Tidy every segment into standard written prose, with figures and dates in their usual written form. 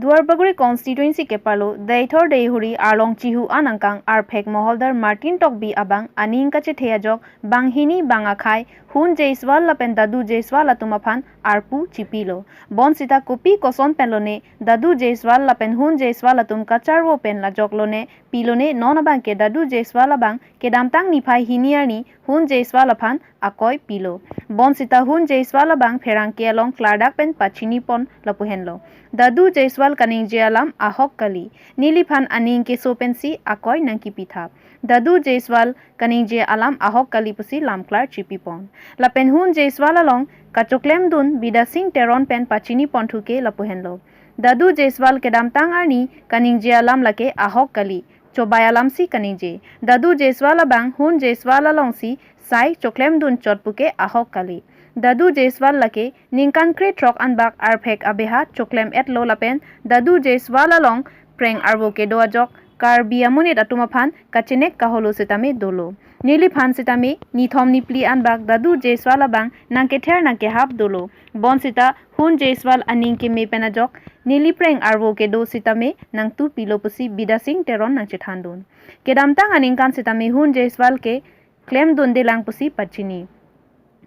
Duarbaguri constituency ke palo daithor deihuri arlong chihu anangkang arphek moholdar Martin Tokbi abang aning kache theyajok banghini bangakhai hun Jaiswal lapen dadu Jaiswal atumaphan arpu chipilo bon sita kopi koson penlone dadu Jaiswal lapen hun Jaiswal atum kacharwo pen la joklone pilone nonabang ke dadu Jaiswal abang ke damtang niphai hiniarni hun Jaiswal aphan akoi pilo bon sita hun Jaiswal abang pherang ke along klardak pen pachini pon lapuhenlo dadu Jaiswal kaning alam ahok kali niliphan aning ke sopensi akoi nangki pithap dadu Jaiswal kaning alam ahok kali pusi lamklar chipipon lapen hun Jaiswal along kachoklem dun bida sing teron pen pachini ponthuke lapuhenlo dadu Jaiswal kedam tang arni kaning alam lake ahok kali cobai alam si kaning dadu Jaiswal abang hun Jaiswal along si sai choklem dun chotpuke ahok kali Dadu Jaiswal lake ningkan kre trok anbak arphek abeha choklem et lo lapen dadu Jaiswal along preng arboke doajok kar biamunit atumaphan kachenek kaholo sitame dolo nili phan sitame nithom nipli anbak dadu Jaiswal abang nangke ther nangke hap dolo bon sita hun Jaiswal aning ke me penajok nili preng arboke do sitame nang tu pilopusi bidasing teron nang chethandun kedamtang aningkan sitame hun Jaiswal ke claim donde lang pusi pachini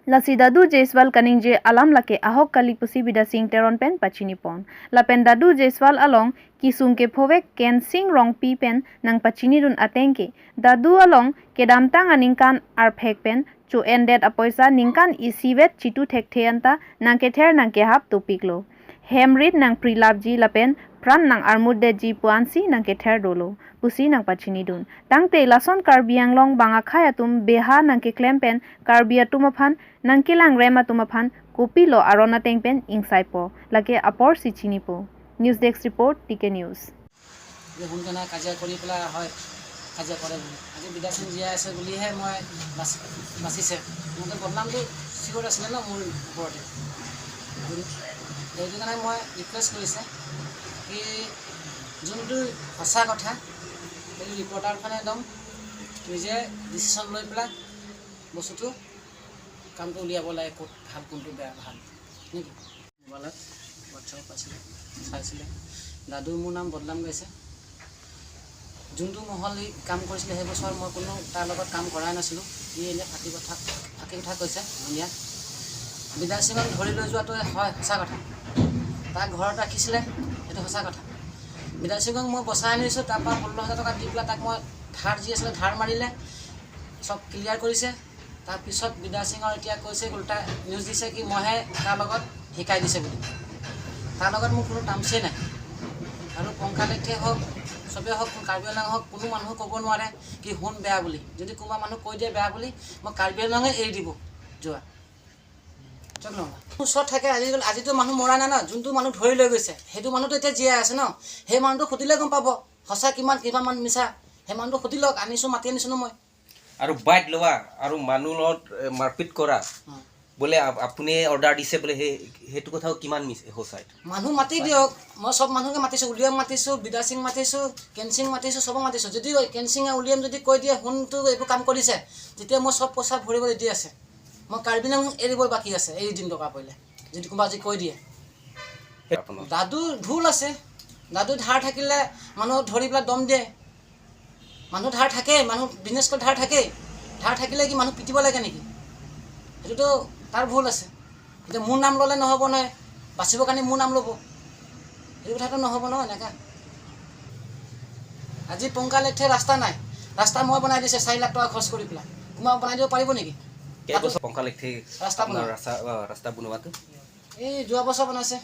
Lasi dadu Jaiswal kaning alam lake ahok kali pusi bida sing teron pen pachini pon. Lapen dadu Jaiswal along kisung ke povek ken sing rong pi pen nang pachini dun atengke. Dadu along ke damtang aningkan arphek pen chu endet apoisa ningkan isivet chitu thek theanta nang ke ther nang ke hap topiklo. Hemrit nang prilabji lapen pran nang armudde ji puansi nang ke ther dolo. Pusi nang pachini dun. Tangte lason karbiang long bangakhaya tum beha nang ke klempen karbia tumaphan nang kilang rema tumaphan kopilo arona tengpen ingsaipo lake apor sichinipo. News Desk report TK News. যে সোনকালে কাজিয়া কৰি পেলাই হয় কাজিয়া কৰে বুলি আজি বিদাসিং জীয়াই আছে বুলিহে মই বাচিছে মোকে বদনামটো চিঞৰ আছিলে ন মোৰ ওপৰতে সেইটো কাৰণে মই ৰিকুৱেষ্ট কৰিছে কি যোনটো সঁচা কথা সেইটো ৰিপৰ্টাৰখনে একদম নিজে ডিচিশ্যন লৈ পেলাই বস্তুটো কামটো উলিয়াব লাগে ক'ত ভাল কোনটো বেয়া ভাল নেকি মোবাইলত হোৱাটছআপ আছিলে চাইছিলে দাদুৰ মোৰ নাম বদনাম গাইছে যোনটো মহল কাম কৰিছিলে সেই বছৰ মই কোনো তাৰ লগত কাম কৰাই নাছিলোঁ ই এনে ফাঁকি কথা কৈছে ধুনীয়া বিদাসিঙক ধৰি লৈ যোৱাটো হয় সঁচা কথা তাক ঘৰত ৰাখিছিলে সেইটো সঁচা কথা বিদাসিঙক মই বচাই আনিছোঁ তাৰপৰা 16,000 টকা দি পেলাই তাক মই ধাৰ যি আছিলে ধাৰ মাৰিলে চব ক্লিয়াৰ কৰিছে তাৰপিছত বিদাসিঙৰ এতিয়া কৈছে উল্টা নিউজ দিছে কি মইহে তাৰ লগত শিকাই দিছে বুলি তাৰ লগত মোৰ কোনো টাৰ্মছেই নাই আৰু পংকালেখে হওক চবেই হওক কাৰ্বি আংলং হওক কোনো মানুহ ক'ব নোৱাৰে কি শুন বেয়া বুলি যদি কোনোবা মানুহ কৈ দিয়ে বেয়া বুলি মই কাৰ্বি আংলঙে এৰি দিব যোৱা ওচৰত থাকে আজিতো মানুহ মৰা নাই ন যোনটো মানুহ ধৰি লৈ গৈছে সেইটো মানুহটো এতিয়া জীয়াই আছে ন সেই মানুহটো সুধিলে গম পাব সঁচা কিমান মিছা সেই মানুহটো সুধি লওক আনিছোঁ মাতি আনিছোঁ ন মই আৰু বাইট লোৱা আৰু মানুহৰ লগত মাৰপিট কৰা বোলে আপুনি অৰ্ডাৰ দিছে বোলে সেইটো কথাও কিমান সঁচাই মানুহ মাতি দিয়ক মই চব মানুহকে মাতিছোঁ উলিয়াম মাতিছোঁ বিদাসিং মাতিছোঁ কেনসিং মাতিছোঁ চবক মাতিছোঁ যদি কেনসিঙে উলিয়াম যদি কৈ দিয়ে শুনটো এইবোৰ কাম কৰিছে তেতিয়া মই চব পইচা ভৰিব ৰেডি আছে মই কাৰ্বি আংলং এৰিব বাকী আছে এই দিন টকা পৰিলে যদি কোনোবা আজি কৈ দিয়ে দাদু ভুল আছে দাদু ধাৰ থাকিলে মানুহ ধৰি পেলাই দম দিয়ে মানুহ ধাৰ থাকে মানুহ বিজনেছ কৰি ধাৰ থাকিলে কি মানুহ পিটিব লাগে নেকি সেইটোতো তাৰ ভুল আছে এতিয়া মোৰ নাম ল'লে নহ'ব নহয় বাচিবৰ কাৰণে মোৰ নাম ল'ব সেইটো কথাটো নহ'ব নহয় এনেকৈ আজি পংকালেখে ৰাস্তা নাই ৰাস্তা মই বনাই দিছে 4 লাখ টকা খৰচ কৰি পেলাই কোনোবা বনাই দিব পাৰিব নেকি পংকালেখে ৰাস্তা বনোৱাটো এই যোৱা বছৰ বনাইছে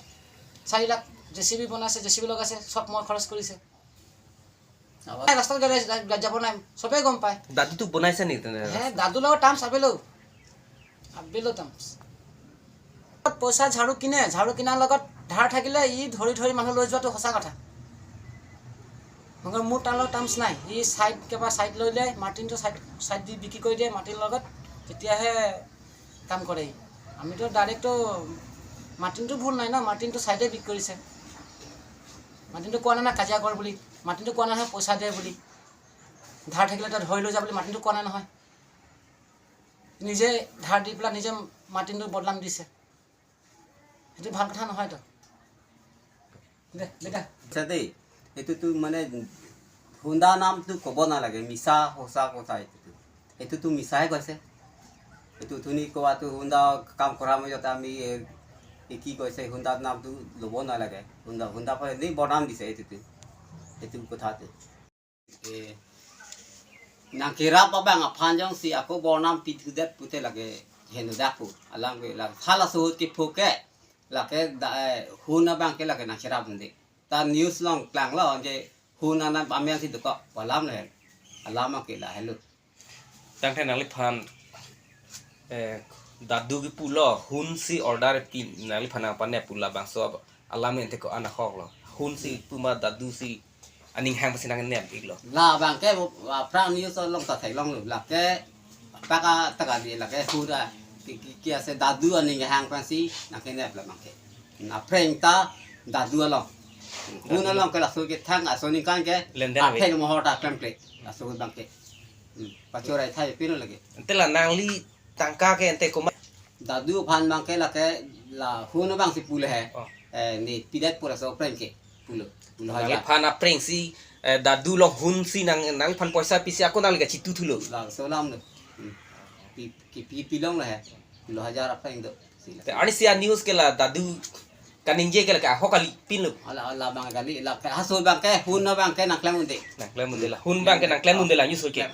4 লাখ জেচিবি বনাইছে জেচিবি লগাইছে চব মই খৰচ কৰিছে ৰাস্তাত যাব নাই চবেই গম পায় দাদুটো বনাইছে নেকি হে দাদুৰ লগত টাৰ্মছ আবেলো টাৰ্মছ পইচা ঝাৰু কিনাৰ লগত ধাৰ থাকিলে ই ধৰি মানুহ লৈ যোৱাটো সঁচা কথা মোৰ তাৰ লগত টাৰ্মছ নাই ই চাইড লৈ যায় মাৰ্টিনটো চাইড দি বিক্ৰী কৰি দিয়ে মাৰ্টিনৰ লগত তেতিয়াহে কাম কৰে আমিতো ডাইৰেক্টটো মাৰ্টিনটো ভুল নাই ন মাৰ্টিনটো চাইডে বিক্ৰী কৰিছে মাৰ্টিনটো কোৱা নাই কাজিয়া কৰ বুলি মাৰ্টিনটো কোৱা নহয় পইচা দিয়ে বুলি ধাৰ থাকিলে তই ধৰি লৈ যা বুলি মাৰ্টিনটো কোৱা নাই নহয় নিজে ধাৰ দি পেলাই নিজে মাৰ্টিনটো বদনাম দিছে সেইটো ভাল কথা নহয়তো beda. Jadi itu tuh mana Honda nam tuh kobona lagi misa hosa kota itu tuh misa ya guys itu tuh nih kau tuh Honda kam koram aja kami iki guys Honda nam tuh lobona lagi Honda apa ini bonam bisa itu kota tuh nang kira apa bang panjang si aku bonam pitudet putih lagi hendak aku alam gue lah salah suhut kipuke lagi Honda bang ke lagi nang kira bunde ta news long klang lo je Honda nam amyan si tuh kok alam leh alam ke lah hello tang the nali phan dadu ki pulo hun si order ki nali phana pane pula bang so alam ente ko ana khok lo hun si puma dadu si aning hang pasinang nem iklo là bang cái prang news long ta thai long là cái taka taka di là cái Honda kia sẽ dadu anh nghe hàng fancy na cái nẹp là bang cái na prang ta dadu long Honda long cái là số cái thang à số những cái phanh mà họ đặt template là số bang cái bắt cho lại thay pin lagi ente la nang li tangka ke ente ko dadu phan bang cái là Honda bang si pula hai ni pidat pura so prang cái pula nali phana preng si dadu lo hun si nang phan poisa pisi aku nang li ga chitu thulo là số năm rồi pi long là hai 10,000 apa yang tu te ani sia news ke la dadu kaninje ke la ka hokali pin lo ala bang kali la hasil bang ke Honda bang ke nak lamun de nang klem mundela hun bang ke nang klem mundela nyusul ke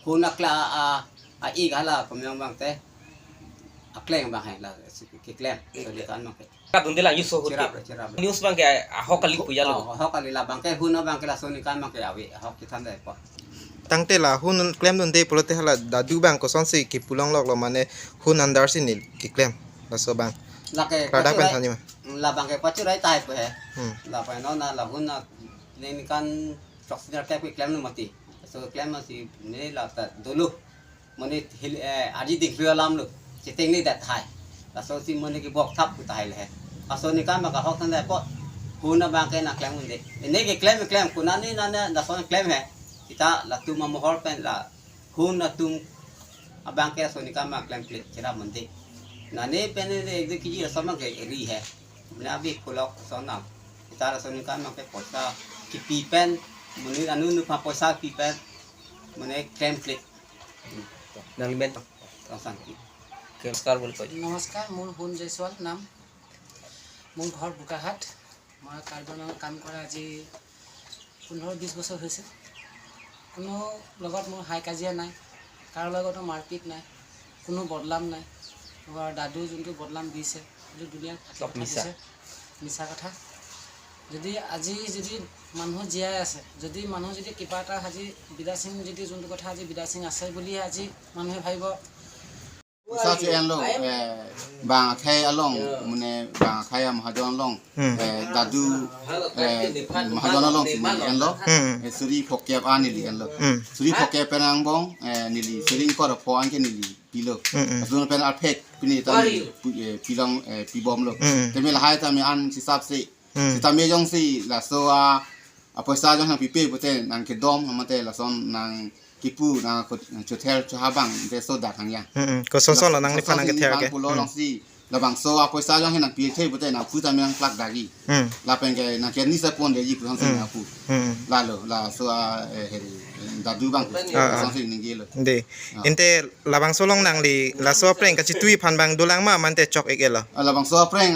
Honda kla a i gala komyong bang te a kleng bang hai la ke klem so dia kan mak ka mundela nyusul ke news bang ke hokali pu ya lo ho kali la bang ke Honda bang ke la so ni kan mak ya we ho ki than dai pa tangte la hun claim don de polote hala dadu bang ko sonsi ki pulong lok lo mane hun andar sinil ki claim la so bang la ke product pen thani ma la bang ke pachu rai tai pe la pa no na la hun na ni kan proxiner ke klem no mati so klem ma si ne la ta dulu mane aji dik lu alam lu chiteng ni dat thai la so si mane ki bok thap ku tai le aso ni kan ma ka hok than dai po hun na bang ke na klem mun de ne ke klem ku na ni na da so klem hai kita la tu ma mohor pen la hun na tum abang ke so ni kan ma klem plate kira mande na ne pen ne de ki ji so ma ke ri hai na bi kolok so na kita la so ni kan ma ke posa ki pi pen muni anu nu pa posa pi pen mune klem plate nang limen sang ki ke star bol ko নমস্কাৰ মোৰ হুন জয়সৱাল নাম মোৰ ঘৰ বোকাহাট মই কাৰ্বনৰ কাম কৰা আজি 15-20 বছৰ হৈছে কোনো লগত মোৰ হাই কাজিয়া নাই কাৰো লগতো মাৰপিট নাই কোনো বদলাম নাই মোৰ দাদু যোনটো বদলাম দিছে সেইটো দুনিয়াৰ মিছা কথা যদি আজি যদি মানুহ জীয়াই আছে যদি মানুহ যদি কিবা এটা আজি বিদা সিং যদি যোনটো কথা আজি বিদা সিং আছে বুলি আজি মানুহে ভাবিব sao chị em lo bang khai along mune bang khai mahajon long dadu mahajon along si en lo suri phokep anili en lo suri phokep penang bong nili suri ko ro pho an ke nili pilo asun pen arpek pini ta pilong pibom lo temi la hai ta mi an si sap si ta me jong si la so a poisa jong hang pipe pute nang ke dom amate la son nang kipu na hotel habang de so da thang ya ko son son la nang ni phanang ke thia ke pulo long si la bang so a poisa jong hen pi the pute na fu ta me plak dagi la pen ke na ke ni sa pon de yi pu hang si na fu la lo la so a da du bang so si ning ge lo de inte labang solong nang li la so preng ka chitui phan bang dulang ma man te chok ek ela la bang so preng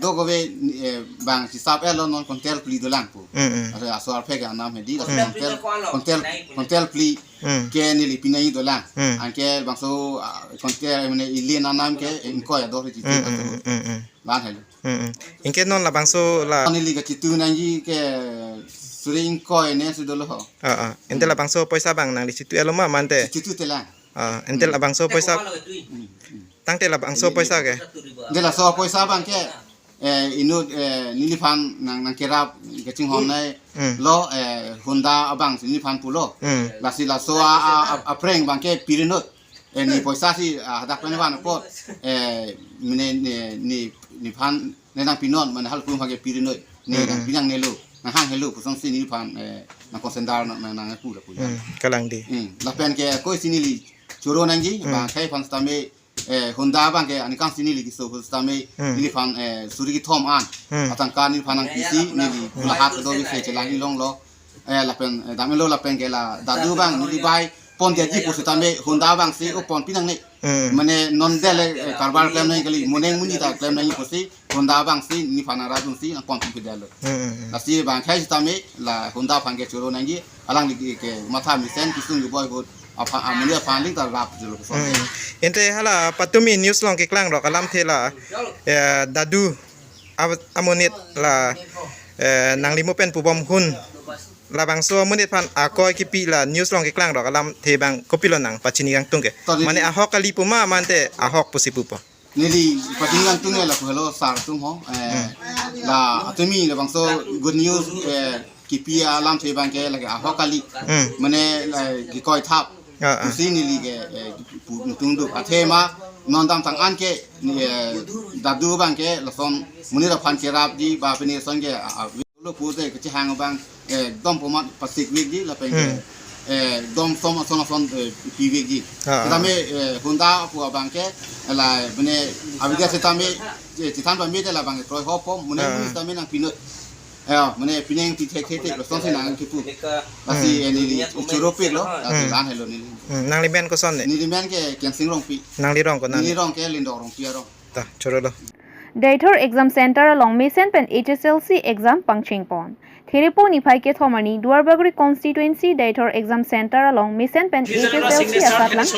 do go ve bang si sap elo non kontel pli dulang pu a so a phe ga nam he di la kontel pli ke ni li pinai dolang an ke bang so kontel mane ili na nam ke in ko ya do ri ti ban he inke non labang so la ni li ga chitu na ji ke suring ko ne su do lo inte labang so poisa bang nang li chitu elo ma man te chitu te la inte labang so poisa tang te labang so poisa ke de la so poisa bang ke inu nili phan nang kerap ke ching hom nai lo Honda abang nili phan pulo la si la so a preng bang ke pirinot ni poisa si hadak pen ban po mine ni phan ne nang pinon man hal pu ha ke pirinot ni nang pinang ne lo nang hang hello pu song si nili phan nang konsendar nang pu la pu kalang di la pen ke ko si nili churo nang ji bang kai phan stame Honda bang ke ani kan sini lagi so tame ini fan suri ki thom an atang kan ni fanang PC ni la hat do ni se chelangi long lo lapen damelo lapen ke la dadu bang ni bai pon dia ji posu tame Honda bang si o pon pinang ni mane non dele karbar claim nai kali moneng muni ta claim nai posi Honda bang si ni fana radun si na pon pi dalo asi bang khai tame la Honda fan ke choro nai alang ni ke matha mi sen kisung ni boy god apa amulia paling tak rap dulu ente hala patumi news long ke klang ro kalam thela dadu amonit la nang limo pen pubom hun la bangso munit pan akoi kipi la news long ke klang ro kalam the bang kopilo nang pachini yang tungke mane ahok kali puma mante ahok pusi pupo nili patingan tungnya la helo sar tung ho la atumi la bangso good news kipi alam the bang ke la ahok kali mane ki koi thap sini lige tungdu athema nondam tang anke dadu bang ke lason munira phan kerap ji ba pini songe lo pute ke hang bang dom pomat pasik wigi la peng dom som piwi ji tame Honda pu bang ke la bene abiga setame titan bang me la bang troi hopo munira tame nang pinut mane pineng ti theke lason sinang kipu asi ni churopik lo lan hello ni nang limen ko son ne ni limen ke kensing rong pi nang lirong ko nang ni rong ke lindor rong pi rong ta choro lo Daithor Exam Center along Mason Pen HSLC exam pangching pon. Theripo Niphai ke thomani Duarbagri constituency Daithor Exam Center along Mason Pen HSLC asatlang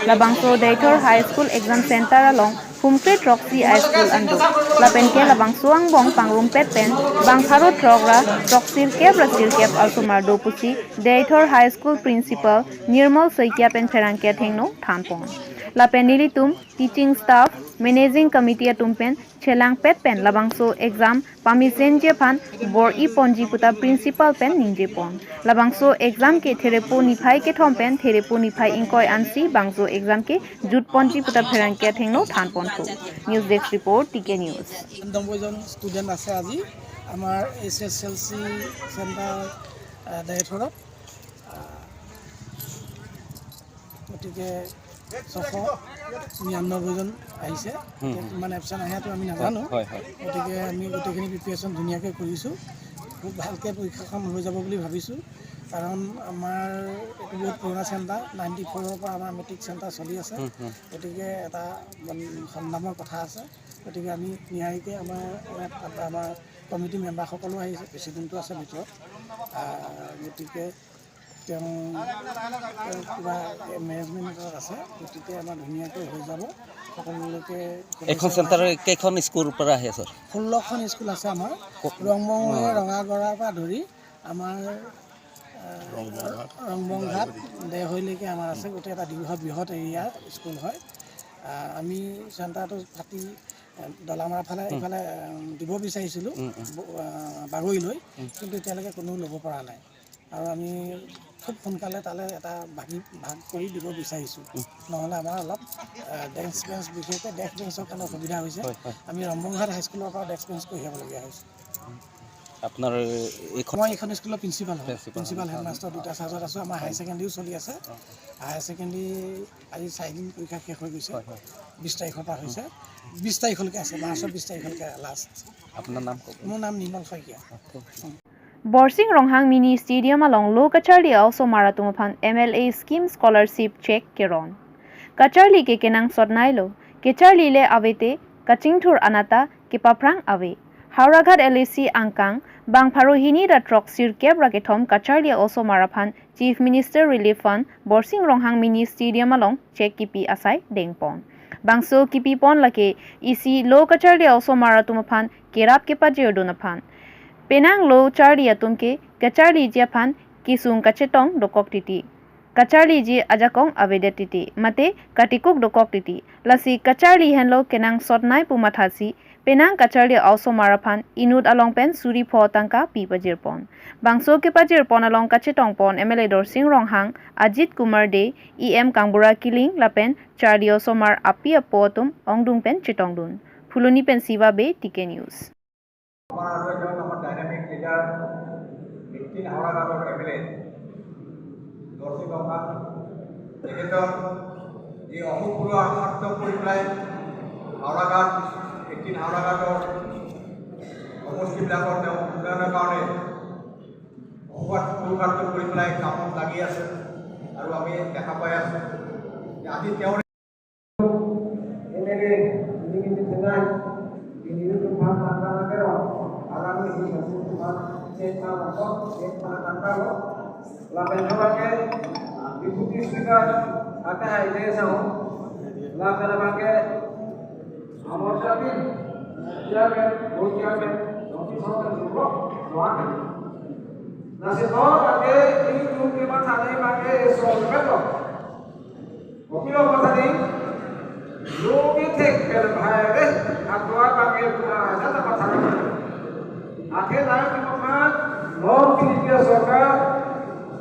Labangso Daithor High School Exam Center along Humkret Roxy High School ando. Lapen ke Labangso ang bong pangrumpet pen bang Harot Rogra Roxir kep also mardo pusi Daithor High School Principal Nirmal Soikia pen pherangke thengno thanpon. Lapenili tum teaching staff managing committee tumpen chelang pet pen labangso exam pamisen je phan bor I ponji puta principal pen ninje pon labangso exam ke therepo niphai ke thom pen therepo niphai inkoi ansi bangso exam ke jut ponji puta pherang ke thengno than pon tho news desk report TK news 90 John student আছে আজি আমাৰ SSLC centre দায়থৰত গতিকে 699 জন আহিছে মানে এপচন আহেতো আমি নাজানো গতিকে আমি গোটেইখিনি প্ৰিপাৰেশ্যন ধুনীয়াকৈ কৰিছোঁ খুব ভালকৈ পৰীক্ষাখন হৈ যাব বুলি ভাবিছোঁ কাৰণ আমাৰ এইটো বহুত পুৰণা চেণ্টাৰ 94ৰ পৰা আমাৰ মেট্ৰিক চেণ্টাৰ চলি আছে গতিকে এটা সন্মানৰ কথা আছে গতিকে আমি নিয়াৰিকৈ আমাৰ কমিটি মেম্বাৰসকলো আহিছে প্ৰেচিডেণ্টটো আছে ভিতৰত গতিকে তেওঁ কিবা মেনেজমেণ্টত আছে গতিকে আমাৰ ধুনীয়াকৈ হৈ যাব সকলোকে এখন চেণ্টাৰ কেইখন স্কুলৰ পৰা আহে ছাৰ 16খন স্কুল আছে আমাৰ ৰংবং ৰঙাগড়াৰ পৰা ধৰি আমাৰ ৰংবংঘাট দেহৈলৈকে আমাৰ আছে গোটেই এটা বৃহৎ এৰিয়া স্কুল হয় আমি চেণ্টাৰটো ফাটি দলামাৰা ফালে এইফালে দিব বিচাৰিছিলোঁ বাগৰিলৈ কিন্তু এতিয়ালৈকে কোনো ল'ব পৰা নাই আৰু আমি খুব সোনকালে তালৈ এটা ভাগ কৰি দিব বিচাৰিছোঁ নহ'লে আমাৰ অলপ ডেস্ক বেঞ্চ বিশেষকৈ ডেস্ক বেঞ্চৰ কাৰণে অসুবিধা হৈছে আমি ৰংবংঘাট হাইস্কুলৰ পৰা ডেস্ক বেঞ্চ কঢ়িয়াবলগীয়া হৈছে আপোনাৰ মই এইখন স্কুলৰ প্ৰিন্সিপাল হেডমাষ্টাৰ দুটা চাৰ্জত আছোঁ আমাৰ হায়াৰ ছেকেণ্ডেৰীও চলি আছে হায়াৰ ছেকেণ্ডেৰী আজি 4 দিন পৰীক্ষা শেষ হৈ গৈছে 20 তাৰিখৰ পৰা হৈছে 20 তাৰিখলৈকে আছে মাৰ্চৰ 20 তাৰিখলৈকে লাষ্ট আপোনাৰ নাম মোৰ নাম নিৰ্মল Saikia Borsing Ronghang Mini Stadium along Low Kacharli also Maratumaphan MLA Scheme Scholarship Check Keron. Kacharli ke kenang sodnailo. Kacharli le avete Kachingthur anata ke paprang ave. Hauraghat LAC Angkang Bang Parohini da Trok Sir Kebra ke thom Kacharli also Maraphan Chief Minister Relief Fund Borsing Ronghang Mini Stadium along check kipi asai dengpon. Bangso kipi pon lake isi Low Kacharli also Maratumaphan kerap ke pajerdunaphan. Penang lo Charli atumke Kacharli jiaphan kisung kachetong dokok titi Kacharli ji ajakong avedetiti mate katikuk dokok titi lasi Kacharli henlo kenang sotnai pumathasi Penang Kacharli also maraphan inud along pen suri pho tangka pi pajirpon bangso ke pajirpon along kachetong pon MLA Dorsing Ronghang Ajit Kumar De EM Kangbura Kiling lapen Charli also mar api apotum ongdung pen chitongdun Phuloni pen siwa be TK News আমাৰ dynamic leader ভিত্তিন হাওড়াঘাটৰ MLA দৰ্শিক তেখেতৰ এই অভূতপূৰ্ব আত্মসাত কৰি পেলাই হাওড়াঘাট 18 হাওড়াঘাটৰ সমষ্টিবিলাকৰ তেওঁ উন্নয়নৰ কাৰণে অভূতপূৰ্ব কৰি পেলাই কামত লাগি আছে আৰু আমি দেখা পাই আছোঁ আজি তেওঁৰ Deputy Speaker akan hadir sama, lakukan bangke, amosakin, jamin, bujamin, notis orang jumlah, doang. Nasib orang bangke ini jumlah mana ni bangke soal betul. Okey orang mana ni, logi tek berbahaya, aku bangke jatuh pasal. Akhir nanti makan, non pilih sorga.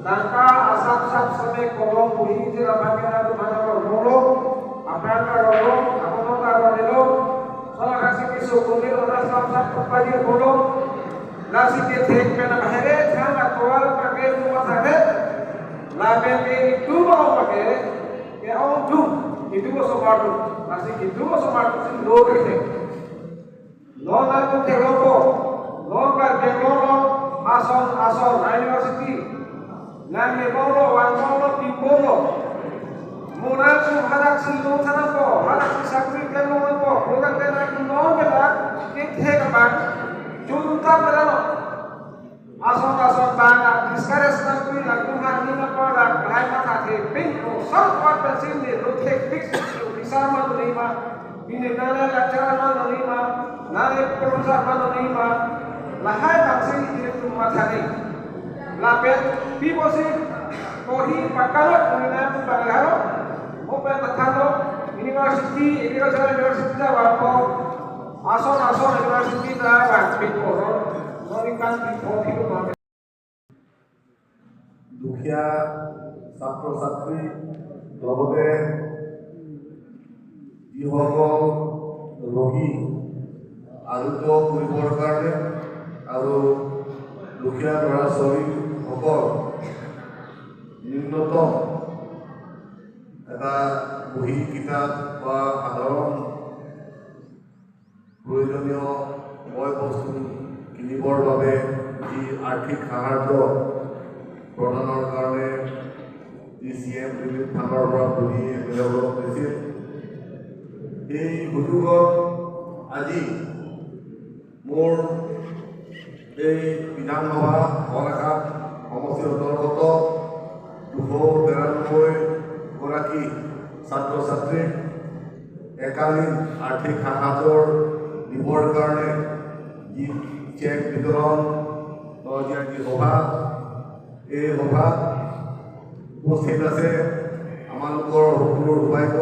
Tanpa asap-asap sampai kolong bui di lapangan itu mana rolo, apa rolo, apa nota rolo, soal kasih kisah kulit orang asap-asap terpadi rolo, nasi ketek pernah bahaya, jangan aktual pakai rumah sakit, lapen itu mau pakai, ya orang tu, itu masuk martu, nasi itu masuk martu sih loh ketek, loh nanti terlopo, loh kerja loh, asal university. Nami bolo, wan bolo, di bolo. Mula tu hadak silu tanah po, hadak si sakri kelo po. Bukan kena kuno kita, kita kapan? Junta berano. Asal bangga, diskares nakui lagu hani napa lag, hai mata the pink. Sab kuat pensin ni, rute fix, bisa mana lima. Ini nana lecturer mana lima, nana profesor mana lima. Lahai bangsi ini tu mata ni. Lapet people sih kohi pakalot mengenai pembangunan open terkalo university Jawa po asal university Jawa people norikan people itu mana দুখীয়া ছাত্ৰ ছাত্ৰী লগতে যিসকল ৰোগী আৰোগ্য কৰিবৰ কাৰণে আৰু দুখীয়া ল'ৰা ছোৱালীসকল ন্যূনতম এটা বহী কিতাপ বা সাধাৰণ প্ৰয়োজনীয় বয় বস্তু কিনিবৰ বাবে যি আৰ্থিক সাহায্য প্ৰদানৰ কাৰণে যি CM ৰিলিফ ফাণ্ডৰ পৰা পুঁজি তেওঁলোকক দিছিল এই সুযোগত আজি মোৰ এই বিধানসভা গোলাঘাট সমষ্টিৰ অন্তৰ্গত 293 গৰাকী ছাত্ৰ ছাত্ৰীক একালীন আৰ্থিক সাহায্যৰ দিবৰ কাৰণে যি চেক বিতৰণ যি সভা এই সভাত উপস্থিত আছে আমালোকৰ সকলো সৌভাগ্য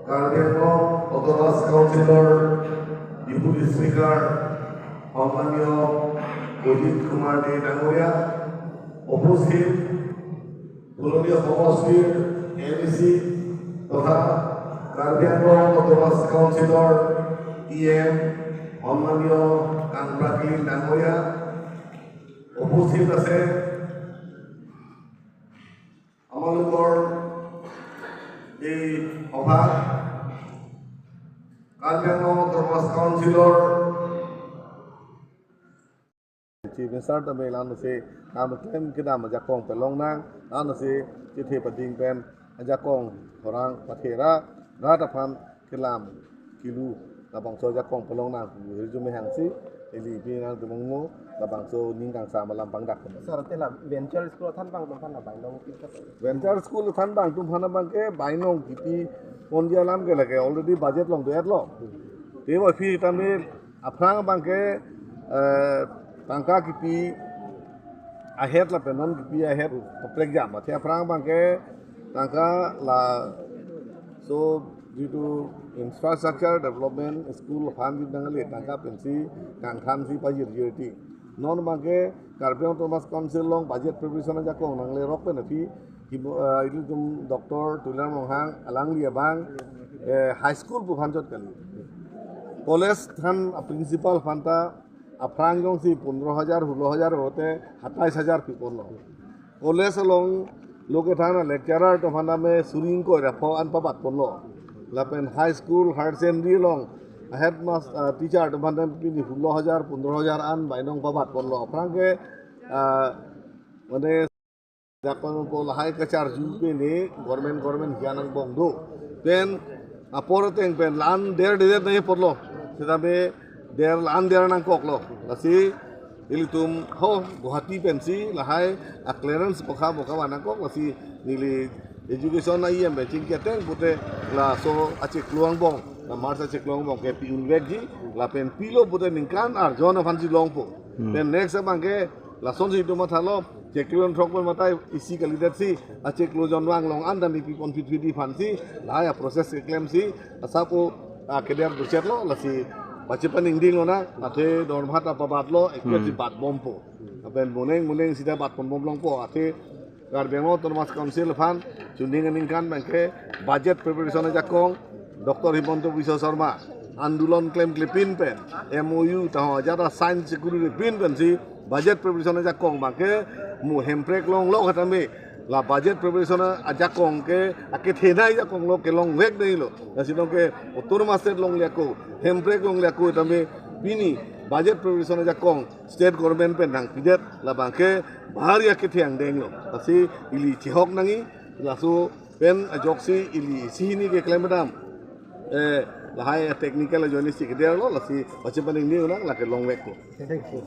কাৰ্বি আংলং অট'নমাছ কাউন্সিলৰ ডেপুটি স্পীকাৰ সন্মানীয় অজিত কুমাৰ দে ডাঙৰীয়া উপস্থিত দলীয় সমষ্টিৰ MEC তথা কাৰ্বি আংলং অট'নমাছ কাউন্সিলৰ EM সন্মানীয় কানপ্ৰাকী ডাঙৰীয়া উপস্থিত আছে আমালোকৰ এই সভাত Karbi Anglong autonomous counsellor Besar tapi lalu si nama klaim kita majakong pelongnang lalu si citi penting pen majakong orang patera ratapan kelam kilu labang so jakong pelongnang resume hangsi eli pinang tumungu labang so ningkang sama lampang dak. Sir, telah venture school than bang tumpan na bainong kita. Venture school than bang tumpan na bang ke bainong kiti pondia lam ke lage already budget long doyat lo. Tewa fi tamil aprang bang ke tangka kipi ahead la penon kipi ahead oprek jam athya frang bangke tangka la so due to infrastructure development school fund dangali tangka pensi kang khan si pajir jeti non bangke Karbi Thomas Council long budget provision ja ko nangle rok pe nafi itu tum doktor tular monghang alang lia bang high school bu phanjot kali college than principal fanta Aprang jong si 15,000 16,000 होते 27,000 people लो college लोग लोग थाना lecturer तो फना में soothing को रफो अन पबात पोलो लापेन high school higher secondary लोंग head master teacher तो फना पिनी 16,000 15,000 अन बाइनों पबात पोलो फ्रांके मने जापान को लहाई कचार जुपे ने गवर्नमेंट हियानंग बोंदो पेन अपोरतें पेन लान देर नहीं पोलो सेदाबे देर लान देर नंग कोकलो लसी इली तुम हो गुवाहाटी पेंसी लहाई क्लियरेंस बोखा वाना को लसी निली एजुकेशन आई एम बेचिंग केटें पुते ला सो अच्छे क्लुआंग बोंग ला मार्च अच्छे क्लुआंग बोंग के पीउन वेजी ला पेन पीलो पुते निकान आर जोन फंसी लोंग पो पेन नेक्स्ट बांगे ला सोन सी तुम थालो चेक्लुआंग थ्रोक में मताई इसी कलिडेट सी अच्छे क्लोजन वांग लोंग अंडा मी पी कॉन्फिडेंट फंसी लाया प्रोसेस क्लेम सी असापो केडेर दुचेट लो लसी Pacipan inding lo na, ate dorm hata pabat lo, ekspert bat bompo. Apen muneng sida bat bom long po, ate garbemo Thomas Council fan, chunding kan bangke budget preparation aja kong, Dr. Himanto Biswa Sharma, Andulon claim clipin pen, MOU tahu aja science security pin pen si, budget preparation aja kong bangke mu hemprek long lo kata me. La budget preparation aja kong ke ake thena aja kong lo ke long weg nahi lo nasi long ke otor master long liako hemprek long liako tame pini budget preparation aja kong state government pen nang pidet la bangke bahar ya ke thiang deng lo nasi ili chihok nangi lasu pen ajoksi ili sihini ke claimedam la hai technical journalistic der lo lasi pachipan ini nang la ke long weg lo